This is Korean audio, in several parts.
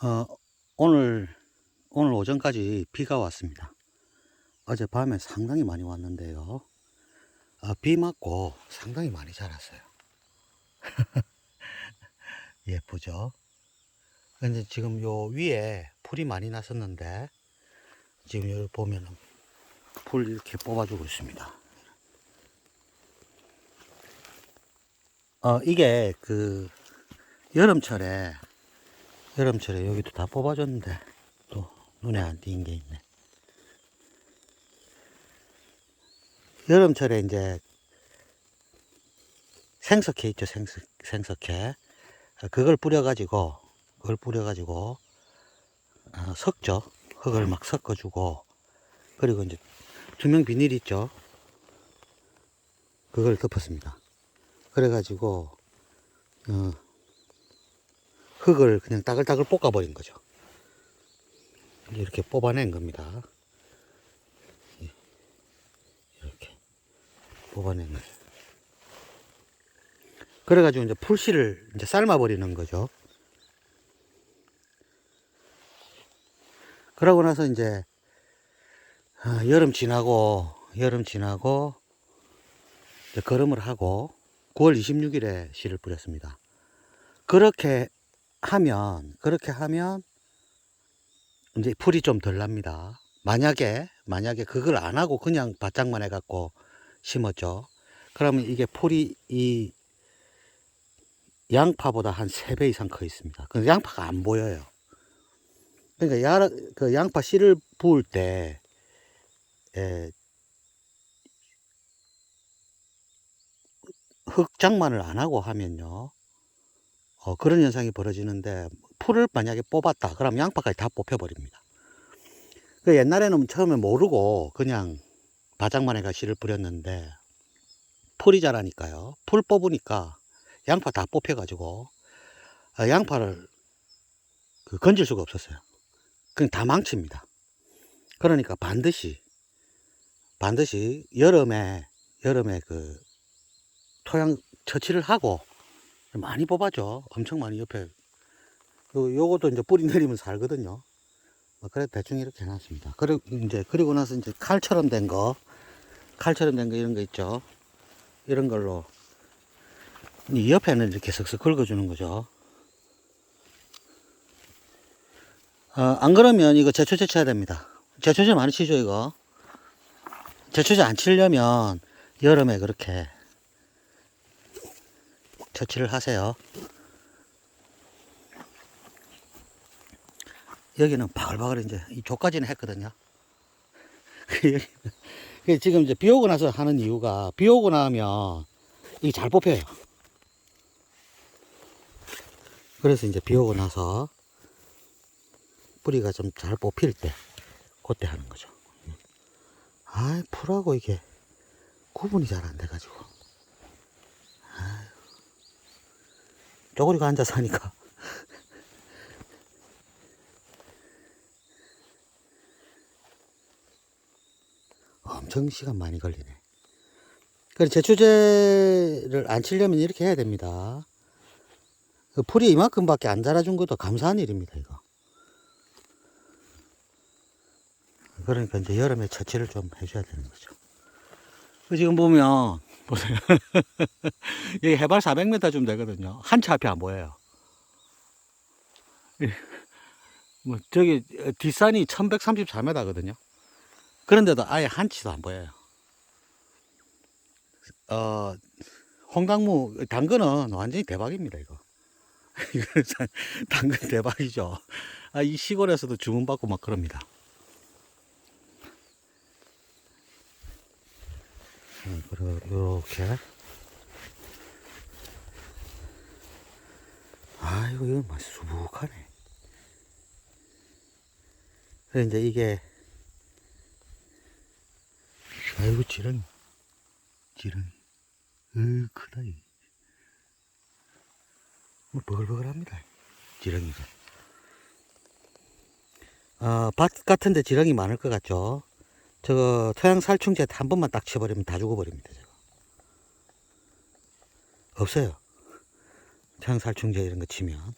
어, 오늘 오전까지 비가 왔습니다. 어젯밤에 상당히 많이 왔는데요. 비 맞고 상당히 많이 자랐어요. 예쁘죠? 근데 지금 요 위에 풀이 많이 났었는데, 지금 여기 보면은 풀 이렇게 뽑아주고 있습니다. 이게 여름철에 여기도 다 뽑아줬는데, 또 눈에 안 띄는 게 있네. 여름철에 이제 생석회 있죠, 생석회. 그걸 뿌려가지고 섞죠. 흙을 막 섞어주고, 그리고 이제 투명 비닐 있죠. 그걸 덮었습니다. 그래가지고 흙을 그냥 따글따글 볶아버린 거죠. 이렇게 뽑아낸 겁니다. 이렇게 뽑아낸 거죠. 그래가지고 이제 풀씨를 이제 삶아버리는 거죠. 그러고 나서 이제 여름 지나고 이제 거름을 하고 9월 26일에 씨를 뿌렸습니다. 그렇게 하면 이제 풀이 좀 덜 납니다. 만약에 그걸 안 하고 그냥 바짝만 해갖고 심었죠. 그러면 이게 풀이 이 양파보다 한 3배 이상 커 있습니다. 근데 양파가 안 보여요. 그러니까 그 양파 씨를 부을 때 흙장만을 안 하고 하면요, 그런 현상이 벌어지는데, 풀을 만약에 뽑았다 그럼 양파까지 다 뽑혀버립니다. 그 옛날에는 처음에 모르고 그냥 바짝만 해가 씨를 뿌렸는데, 풀이 자라니까요, 풀 뽑으니까 양파 다 뽑혀가지고 양파를 건질 수가 없었어요. 그냥 다 망칩니다. 그러니까 반드시 여름에 그 토양 처치를 하고 많이 뽑아줘. 엄청 많이 옆에 요것도 이제 뿌리 내리면 살거든요. 그래 대충 이렇게 해놨습니다. 그리고 나서 이제 칼처럼 된 거 이런 거 있죠. 이런 걸로 이 옆에는 이렇게 슥슥 긁어주는 거죠. 안 그러면 이거 제초제 쳐야 됩니다. 제초제 많이 치죠 이거. 제초제 안 치려면 여름에 그렇게 처치를 하세요. 여기는 바글바글 이제 이쪽까지는 했거든요. 지금 이제 비 오고 나서 하는 이유가, 비 오고 나면 이게 잘 뽑혀요. 그래서 이제 비 오고 나서 뿌리가 좀 잘 뽑힐 때, 그때 하는 거죠. 풀하고 이게 구분이 잘 안 돼가지고. 쪼그리고 앉아서 하니까. 엄청 시간 많이 걸리네. 그래서 제초제를 안 치려면 이렇게 해야 됩니다. 그 풀이 이만큼밖에 안 자라준 것도 감사한 일입니다, 이거. 그러니까 이제 여름에 처치를 좀 해줘야 되는 거죠. 지금 보면, 보세요. 여기 해발 400m쯤 되거든요. 한치 앞이 안 보여요. 뭐, 저기, 뒷산이 1134m거든요. 그런데도 아예 한치도 안 보여요. 홍당무, 당근은 완전히 대박입니다, 이거. 이거 당근 대박이죠. 이 시골에서도 주문받고 막 그럽니다. 그리고 요렇게. 이거 맛이 수북하네. 그래, 이제 이게, 아이고, 지렁이. 크다, 이. 뭐, 버글버글합니다, 지렁이가. 밭 같은데 지렁이 많을 것 같죠? 저거, 토양살충제 한 번만 딱 쳐버리면 다 죽어버립니다, 저거. 없어요. 토양살충제 이런 거 치면.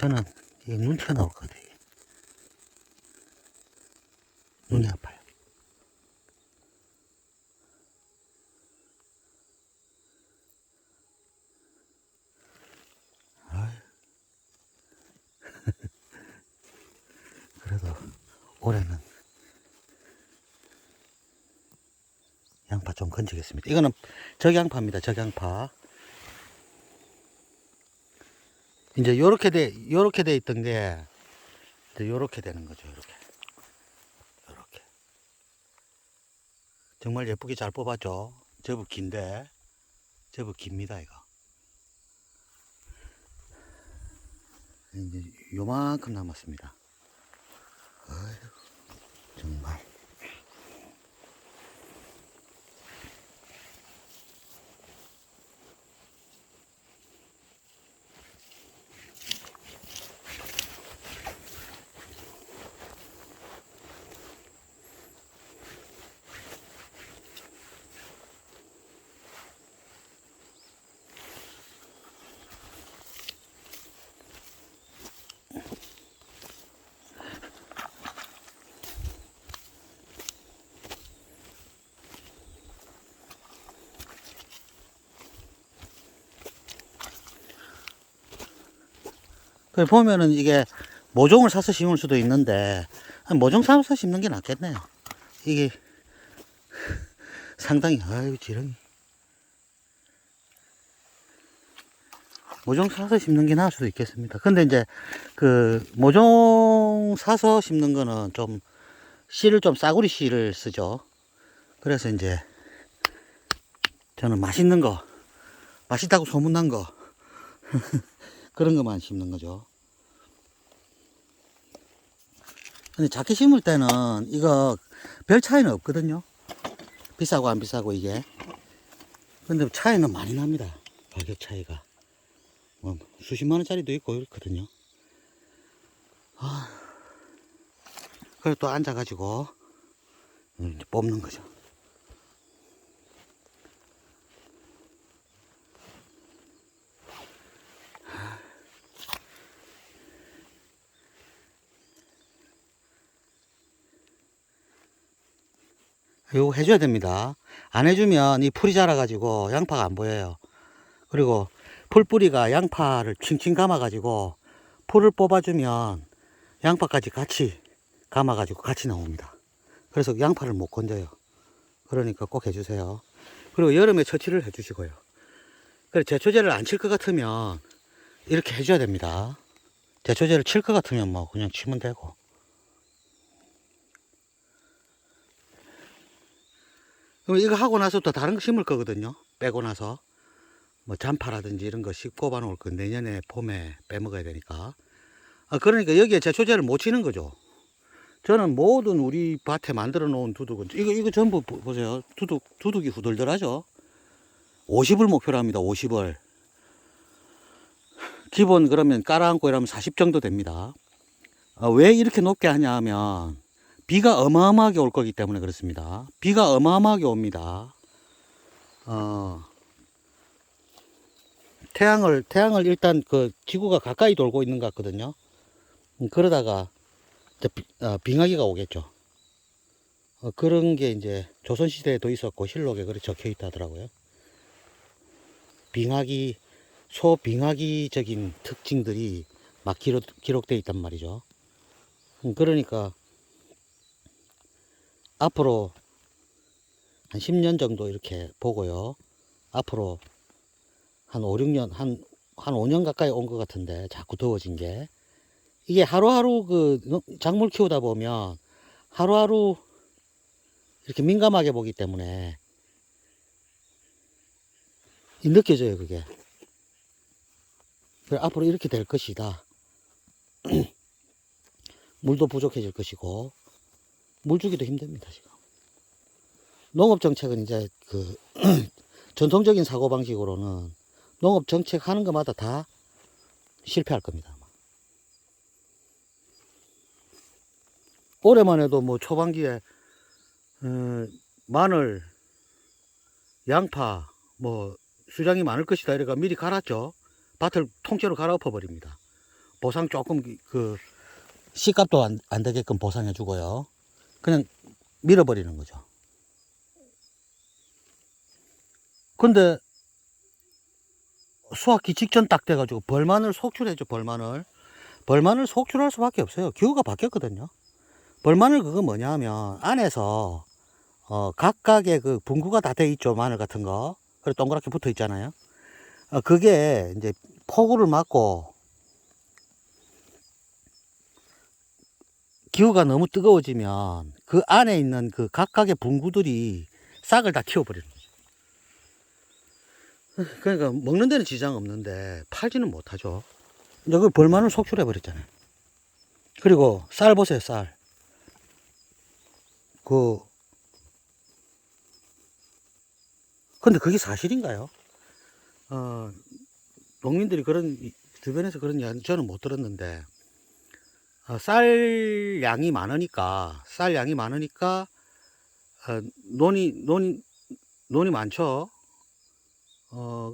저는 이게 눈치가 나올 것 같아요. 눈이 아파요. 그래도 올해는 양파 좀 건지겠습니다. 이거는 적양파입니다. 적양파. 이제 요렇게 돼 있던 게 이제 요렇게 되는 거죠. 요렇게. 정말 예쁘게 잘 뽑았죠. 제법 긴데 제법 깁니다 이거. 이제 요만큼 남았습니다. 어휴, 정말. 그 보면은 이게 모종을 사서 심을 수도 있는데 모종 사서 심는 게 낫겠네요. 이게 상당히 아유 지렁이. 모종 사서 심는 게 나을 수도 있겠습니다. 근데 이제 그 모종 사서 심는 거는 좀 씨를 좀 싸구리 씨를 쓰죠. 그래서 이제 저는 맛있는 거, 맛있다고 소문난 거 그런 것만 심는 거죠. 근데 작게 심을 때는 이거 별 차이는 없거든요. 비싸고 안 비싸고 이게. 근데 차이는 많이 납니다. 가격 차이가. 뭐 수십만 원짜리도 있고 이렇거든요. 그래서 또 앉아가지고 이제 뽑는 거죠. 이거 해줘야 됩니다. 안 해주면 이 풀이 자라가지고 양파가 안 보여요. 그리고 풀뿌리가 양파를 칭칭 감아가지고 풀을 뽑아주면 양파까지 같이 감아가지고 같이 나옵니다. 그래서 양파를 못 건져요. 그러니까 꼭 해주세요. 그리고 여름에 처치를 해주시고요. 그래 제초제를 안 칠 것 같으면 이렇게 해줘야 됩니다. 제초제를 칠 것 같으면 뭐 그냥 치면 되고. 그럼 이거 하고 나서 또 다른 거 심을 거거든요. 빼고 나서 뭐 잔파라든지 이런 거 꼽아 놓을 거 내년에 봄에 빼먹어야 되니까. 그러니까 여기에 제초제를 못 치는 거죠. 저는 모든 우리 밭에 만들어 놓은 두둑은 이거 전부 보세요. 두둑이 후들들하죠. 50을 목표로 합니다. 50을 기본 그러면 깔아앉고 이러면 40 정도 됩니다. 왜 이렇게 높게 하냐 하면 비가 어마어마하게 올 거기 때문에 그렇습니다. 비가 어마어마하게 옵니다. 태양을 일단 그 지구가 가까이 돌고 있는 것 같거든요. 그러다가 빙하기가 오겠죠. 그런 게 이제 조선시대에도 있었고 실록에 그렇게 적혀 있다더라고요. 빙하기, 소빙하기적인 특징들이 막 기록되어 있단 말이죠. 그러니까 앞으로 한 10년 정도 이렇게 보고요. 앞으로 한 5, 6년, 한 5년 가까이 온 것 같은데 자꾸 더워진 게. 이게 하루하루 그 작물 키우다 보면 하루하루 이렇게 민감하게 보기 때문에 느껴져요, 그게. 그래, 앞으로 이렇게 될 것이다. 물도 부족해질 것이고, 물 주기도 힘듭니다, 지금. 농업 정책은 이제 그, 전통적인 사고방식으로는 농업 정책 하는 것마다 다 실패할 겁니다. 아마. 올해만 해도 뭐 초반기에, 마늘, 양파, 뭐, 수량이 많을 것이다. 이래가 미리 갈았죠. 밭을 통째로 갈아엎어 버립니다. 보상 조금 씨값도 안 되게끔 보상해 주고요. 그냥 밀어버리는 거죠. 근데 수확기 직전 딱 돼가지고 벌만을 속출해줘. 벌만을 속출할 수밖에 없어요. 기후가 바뀌었거든요. 벌마늘 그거 뭐냐 하면 안에서 각각의 그 분구가 다 돼 있죠. 마늘 같은 거. 그리고 동그랗게 붙어 있잖아요. 그게 이제 폭우를 맞고 기후가 너무 뜨거워지면 그 안에 있는 그 각각의 분구들이 싹을 다 키워버리는 거죠. 그러니까 먹는 데는 지장 없는데 팔지는 못하죠. 이제 그 벌마늘 속출해 버렸잖아요. 그리고 쌀 보세요, 쌀. 근데 그게 사실인가요? 농민들이 주변에서 그런 이야기 저는 못 들었는데, 쌀 양이 많으니까, 논이 많죠?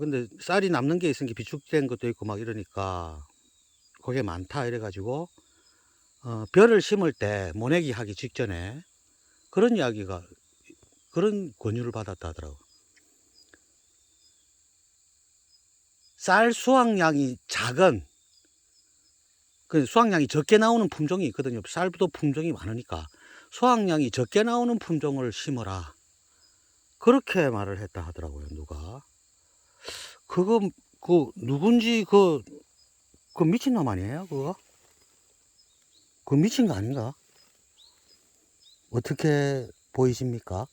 근데 쌀이 남는 게 있으니까 비축된 것도 있고 막 이러니까, 그게 많다 이래가지고, 벼를 심을 때 모내기 하기 직전에 그런 권유를 받았다 하더라고. 쌀 수확량이 작은, 수확량이 적게 나오는 품종이 있거든요. 쌀도 품종이 많으니까 수확량이 적게 나오는 품종을 심어라. 그렇게 말을 했다 하더라고요, 누가. 누군지 미친놈 아니에요, 그거? 그거 미친 거 아닌가? 어떻게 보이십니까?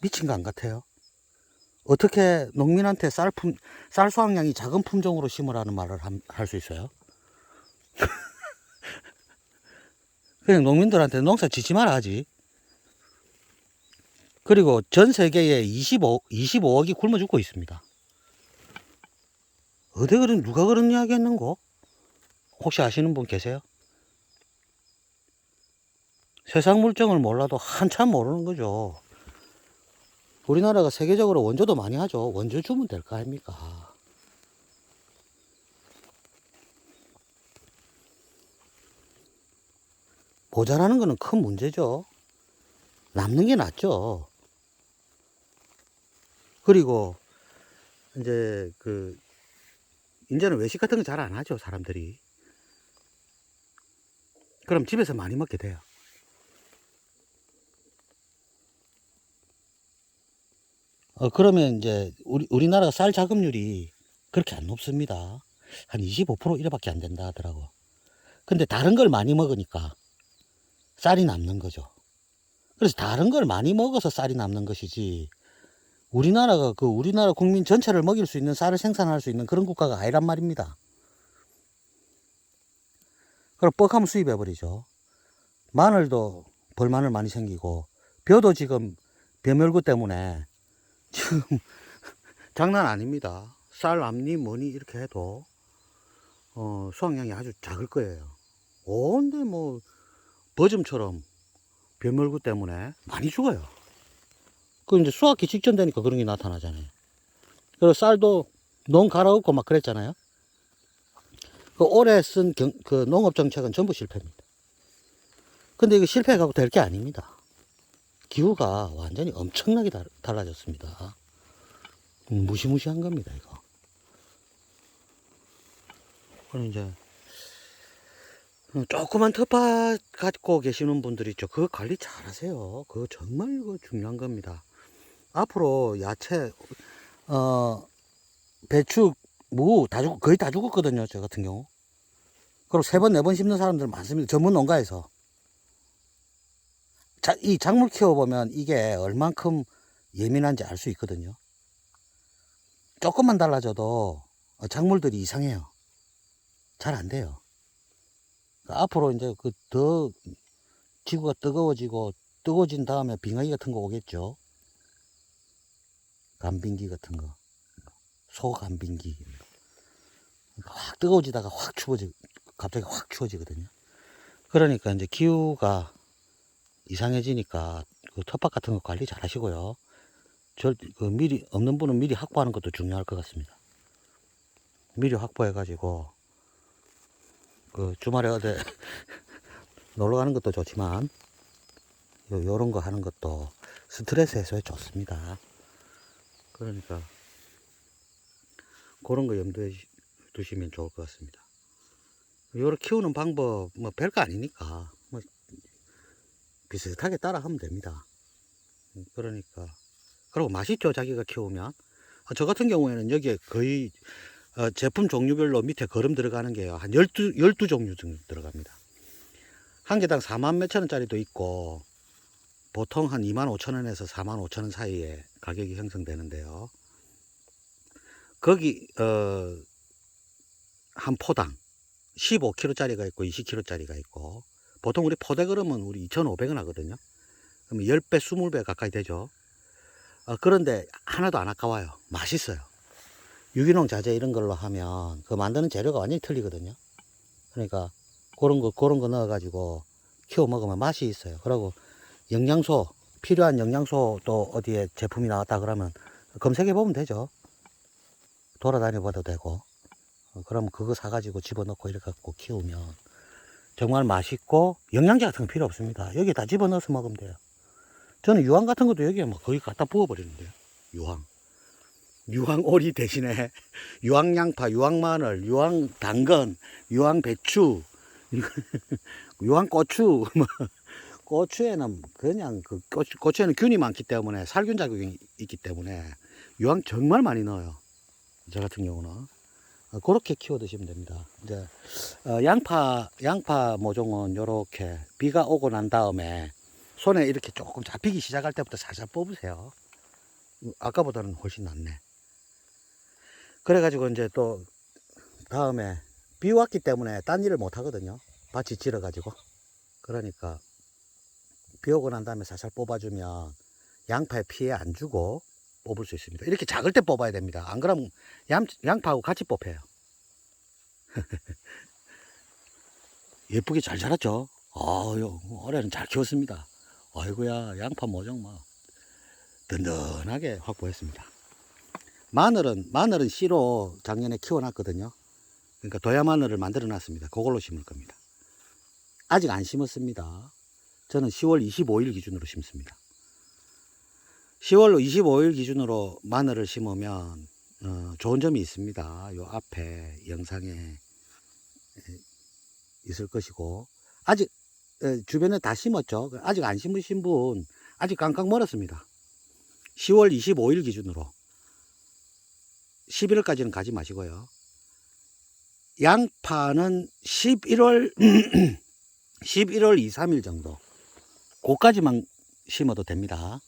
미친 거 안 같아요? 어떻게 농민한테 쌀 수확량이 작은 품종으로 심으라는 말을 할 수 있어요? 그냥 농민들한테 농사 짓지 마라 하지. 그리고 전 세계에 25억이 굶어 죽고 있습니다. 누가 그런 이야기 했는고? 혹시 아시는 분 계세요? 세상 물정을 몰라도 한참 모르는 거죠. 우리나라가 세계적으로 원조도 많이 하죠. 원조 주면 될 거 아닙니까? 모자라는 거는 큰 문제죠. 남는 게 낫죠. 그리고 이제 이제는 외식 같은 거 잘 안 하죠, 사람들이. 그럼 집에서 많이 먹게 돼요. 그러면 이제 우리나라가 쌀 자급률이 그렇게 안 높습니다. 한 25% 이래밖에 안 된다 하더라고. 근데 다른 걸 많이 먹으니까 쌀이 남는 거죠. 그래서 다른 걸 많이 먹어서 쌀이 남는 것이지, 우리나라가 우리나라 국민 전체를 먹일 수 있는 쌀을 생산할 수 있는 그런 국가가 아니란 말입니다. 그럼 뻑하면 수입해버리죠. 마늘도 벌마늘 많이 생기고, 벼도 지금 벼멸구 때문에 지금 장난 아닙니다. 쌀 앞니 뭐니 이렇게 해도 수확량이 아주 작을 거예요. 근데 뭐 버즘처럼 벼멸구 때문에 많이 죽어요. 이제 수확기 직전 되니까 그런 게 나타나잖아요. 그리고 쌀도 농 갈아엎고 막 그랬잖아요. 올해 쓴 농업 정책은 전부 실패입니다. 근데 이거 실패하고 될 게 아닙니다. 기후가 완전히 엄청나게 달라졌습니다. 무시무시한 겁니다, 이거. 그럼 이제 조그만 텃밭 갖고 계시는 분들 있죠. 그거 관리 잘 하세요. 그거 정말 중요한 겁니다. 앞으로 야채, 배추, 무 거의 다 죽었거든요, 저 같은 경우. 그리고 3번, 4번 심는 사람들 많습니다. 전문 농가에서. 이 작물 키워보면 이게 얼만큼 예민한지 알 수 있거든요. 조금만 달라져도 작물들이 이상해요. 잘 안 돼요. 앞으로 이제 더 지구가 뜨거워진 다음에 빙하기 같은 거 오겠죠. 간빙기 같은 거. 소간빙기. 확 뜨거워지다가 갑자기 확 추워지거든요. 그러니까 이제 기후가 이상해지니까 텃밭 같은 거 관리 잘 하시고요. 없는 분은 미리 확보하는 것도 중요할 것 같습니다. 미리 확보해가지고 그 주말에 어디 놀러 가는 것도 좋지만 요런 거 하는 것도 스트레스 해소에 좋습니다. 그러니까 그런 거 염두에 두시면 좋을 것 같습니다. 요렇게 키우는 방법 뭐 별거 아니니까 뭐 비슷하게 따라 하면 됩니다. 그러니까 그리고 맛있죠, 자기가 키우면. 저 같은 경우에는 여기에 거의 제품 종류별로 밑에 거름 들어가는 게요 한 12종류 정도 들어갑니다. 한 개당 4만 몇천 원짜리도 있고 보통 한 2만 5천 원에서 4만 5천 원 사이에 가격이 형성되는데요. 거기 한 포당 15kg짜리가 있고 20kg짜리가 있고, 보통 우리 포대 그릇은 우리 2,500원 하거든요. 그러면 10배 20배 가까이 되죠. 그런데 하나도 안 아까워요. 맛있어요. 유기농 자재 이런 걸로 하면 그 만드는 재료가 완전히 틀리거든요. 그러니까 그런 거 넣어 가지고 키워 먹으면 맛이 있어요. 그리고 영양소, 필요한 영양소 또 어디에 제품이 나왔다 그러면 검색해 보면 되죠. 돌아다녀 봐도 되고. 그러면 그거 사가지고 집어넣고 이렇게 갖고 키우면 정말 맛있고 영양제 같은 거 필요 없습니다. 여기 다 집어넣어서 먹으면 돼요. 저는 유황 같은 것도 여기에 뭐 거의 갖다 부어버리는데요. 유황 오리 대신에 유황 양파, 유황 마늘, 유황 당근, 유황 배추, 유황 고추. 고추에는 그냥 고추에는 균이 많기 때문에 살균 작용이 있기 때문에 유황 정말 많이 넣어요. 저 같은 경우는 그렇게 키워 드시면 됩니다. 이제 양파 모종은 요렇게 비가 오고 난 다음에 손에 이렇게 조금 잡히기 시작할 때부터 살살 뽑으세요. 아까보다는 훨씬 낫네. 그래가지고 이제 또 다음에 비 왔기 때문에 딴 일을 못 하거든요. 밭이 질어가지고. 그러니까 비 오고 난 다음에 살살 뽑아주면 양파에 피해 안 주고 뽑을 수 있습니다. 이렇게 작을 때 뽑아야 됩니다. 안 그러면 양파하고 같이 뽑혀요. 예쁘게 잘 자랐죠? 올해는 잘 키웠습니다. 아이고야, 양파 모종 뭐 든든하게 확보했습니다. 마늘은 씨로 작년에 키워놨거든요. 그러니까 도야 마늘을 만들어 놨습니다. 그걸로 심을 겁니다. 아직 안 심었습니다. 저는 10월 25일 기준으로 심습니다. 10월 25일 기준으로 마늘을 심으면 좋은 점이 있습니다. 요 앞에 영상에 있을 것이고, 아직 주변에 다 심었죠. 아직 안 심으신 분 아직 깡깡 멀었습니다. 10월 25일 기준으로 11월까지는 가지 마시고요. 양파는 11월 2, 3일 정도 그까지만 심어도 됩니다.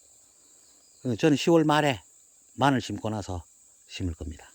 저는 10월 말에 마늘 심고 나서 심을 겁니다.